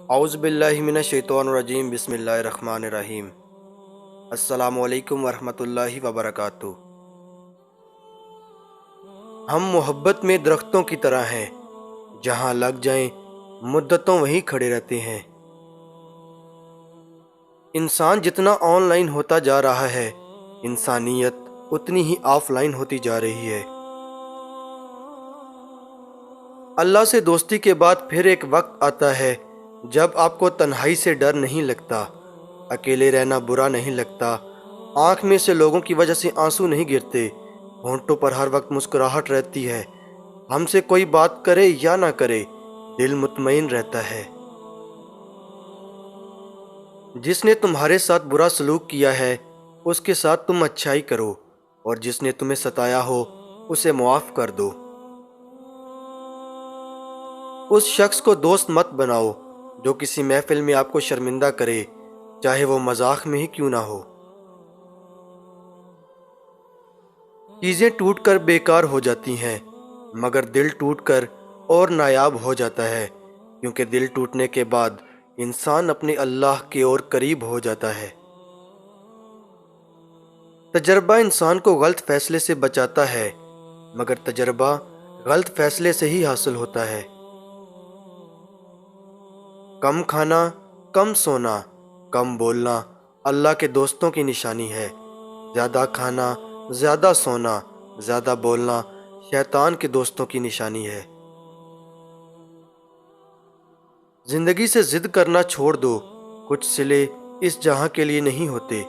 اعوذ باللہ من الشیطان الرجیم بسم اللہ الرحمن الرحیم۔ السلام علیکم ورحمۃ اللہ وبرکاتہ۔ ہم محبت میں درختوں کی طرح ہیں، جہاں لگ جائیں مدتوں وہیں کھڑے رہتے ہیں۔ انسان جتنا آن لائن ہوتا جا رہا ہے، انسانیت اتنی ہی آف لائن ہوتی جا رہی ہے۔ اللہ سے دوستی کے بعد پھر ایک وقت آتا ہے جب آپ کو تنہائی سے ڈر نہیں لگتا، اکیلے رہنا برا نہیں لگتا، آنکھ میں سے لوگوں کی وجہ سے آنسو نہیں گرتے، ہونٹوں پر ہر وقت مسکراہٹ رہتی ہے، ہم سے کوئی بات کرے یا نہ کرے دل مطمئن رہتا ہے۔ جس نے تمہارے ساتھ برا سلوک کیا ہے اس کے ساتھ تم اچھائی کرو، اور جس نے تمہیں ستایا ہو اسے معاف کر دو۔ اس شخص کو دوست مت بناؤ جو کسی محفل میں آپ کو شرمندہ کرے، چاہے وہ مذاق میں ہی کیوں نہ ہو۔ چیزیں ٹوٹ کر بیکار ہو جاتی ہیں، مگر دل ٹوٹ کر اور نایاب ہو جاتا ہے، کیونکہ دل ٹوٹنے کے بعد انسان اپنے اللہ کے اور قریب ہو جاتا ہے۔ تجربہ انسان کو غلط فیصلے سے بچاتا ہے، مگر تجربہ غلط فیصلے سے ہی حاصل ہوتا ہے۔ کم کھانا، کم سونا، کم بولنا اللہ کے دوستوں کی نشانی ہے۔ زیادہ کھانا، زیادہ سونا، زیادہ بولنا شیطان کے دوستوں کی نشانی ہے۔ زندگی سے ضد کرنا چھوڑ دو، کچھ صلے اس جہاں کے لیے نہیں ہوتے۔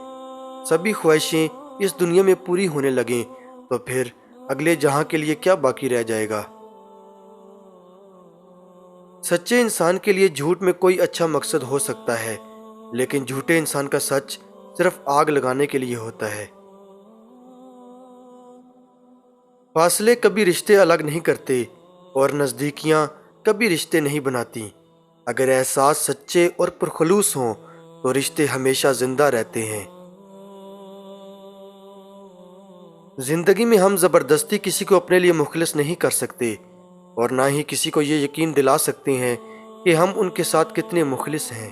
سبھی خواہشیں اس دنیا میں پوری ہونے لگیں تو پھر اگلے جہاں کے لیے کیا باقی رہ جائے گا؟ سچے انسان کے لیے جھوٹ میں کوئی اچھا مقصد ہو سکتا ہے، لیکن جھوٹے انسان کا سچ صرف آگ لگانے کے لیے ہوتا ہے۔ فاصلے کبھی رشتے الگ نہیں کرتے، اور نزدیکیاں کبھی رشتے نہیں بناتی۔ اگر احساس سچے اور پرخلوص ہوں تو رشتے ہمیشہ زندہ رہتے ہیں۔ زندگی میں ہم زبردستی کسی کو اپنے لیے مخلص نہیں کر سکتے، اور نہ ہی کسی کو یہ یقین دلا سکتے ہیں کہ ہم ان کے ساتھ کتنے مخلص ہیں۔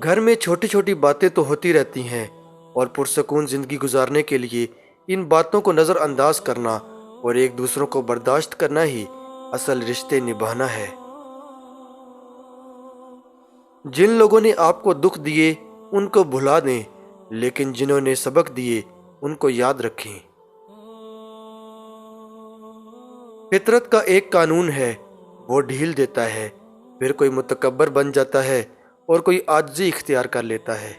گھر میں چھوٹی چھوٹی باتیں تو ہوتی رہتی ہیں، اور پرسکون زندگی گزارنے کے لیے ان باتوں کو نظر انداز کرنا اور ایک دوسروں کو برداشت کرنا ہی اصل رشتے نبھانا ہے۔ جن لوگوں نے آپ کو دکھ دیے ان کو بھلا دیں، لیکن جنہوں نے سبق دیے ان کو یاد رکھیں۔ فطرت کا ایک قانون ہے، وہ ڈھیل دیتا ہے، پھر کوئی متکبر بن جاتا ہے اور کوئی عاجزی اختیار کر لیتا ہے۔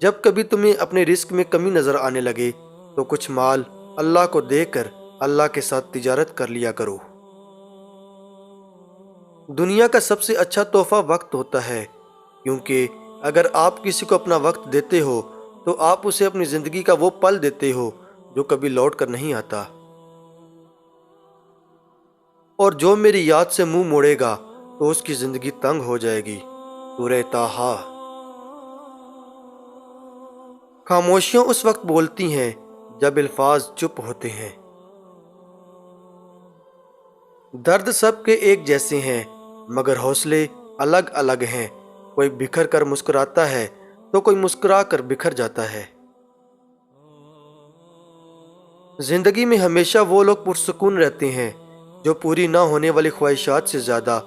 جب کبھی تمہیں اپنے رزق میں کمی نظر آنے لگے تو کچھ مال اللہ کو دے کر اللہ کے ساتھ تجارت کر لیا کرو۔ دنیا کا سب سے اچھا تحفہ وقت ہوتا ہے، کیونکہ اگر آپ کسی کو اپنا وقت دیتے ہو تو آپ اسے اپنی زندگی کا وہ پل دیتے ہو جو کبھی لوٹ کر نہیں آتا۔ اور جو میری یاد سے منہ موڑے گا تو اس کی زندگی تنگ ہو جائے گی۔ سورہ طٰہٰ۔ خاموشیاں اس وقت بولتی ہیں جب الفاظ چپ ہوتے ہیں۔ درد سب کے ایک جیسے ہیں، مگر حوصلے الگ الگ ہیں۔ کوئی بکھر کر مسکراتا ہے تو کوئی مسکرا کر بکھر جاتا ہے۔ زندگی میں ہمیشہ وہ لوگ پرسکون رہتے ہیں جو پوری نہ ہونے والی خواہشات سے زیادہ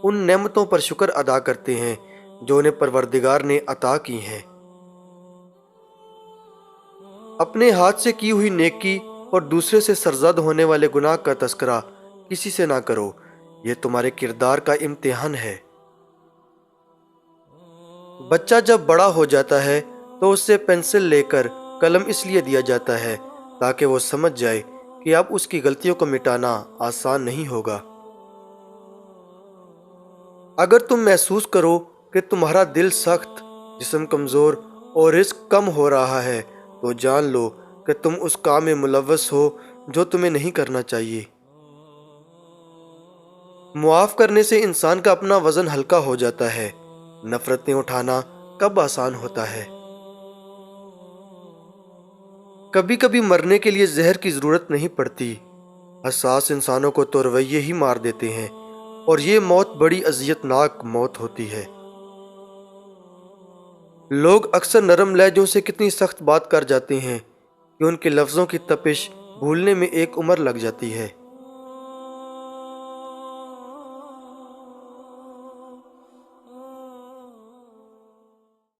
ان نعمتوں پر شکر ادا کرتے ہیں جو انہیں پروردگار نے عطا کی ہیں۔ اپنے ہاتھ سے کی ہوئی نیکی اور دوسرے سے سرزد ہونے والے گناہ کا تذکرہ کسی سے نہ کرو، یہ تمہارے کردار کا امتحان ہے۔ بچہ جب بڑا ہو جاتا ہے تو اس سے پنسل لے کر قلم اس لیے دیا جاتا ہے تاکہ وہ سمجھ جائے کہ اب اس کی غلطیوں کو مٹانا آسان نہیں ہوگا۔ اگر تم محسوس کرو کہ تمہارا دل سخت، جسم کمزور اور رزق کم ہو رہا ہے تو جان لو کہ تم اس کام میں ملوث ہو جو تمہیں نہیں کرنا چاہیے۔ معاف کرنے سے انسان کا اپنا وزن ہلکا ہو جاتا ہے، نفرتیں اٹھانا کب آسان ہوتا ہے۔ کبھی کبھی مرنے کے لیے زہر کی ضرورت نہیں پڑتی، حساس انسانوں کو تو رویے ہی مار دیتے ہیں، اور یہ موت بڑی اذیت ناک موت ہوتی ہے۔ لوگ اکثر نرم لہجوں سے کتنی سخت بات کر جاتے ہیں کہ ان کے لفظوں کی تپش بھولنے میں ایک عمر لگ جاتی ہے۔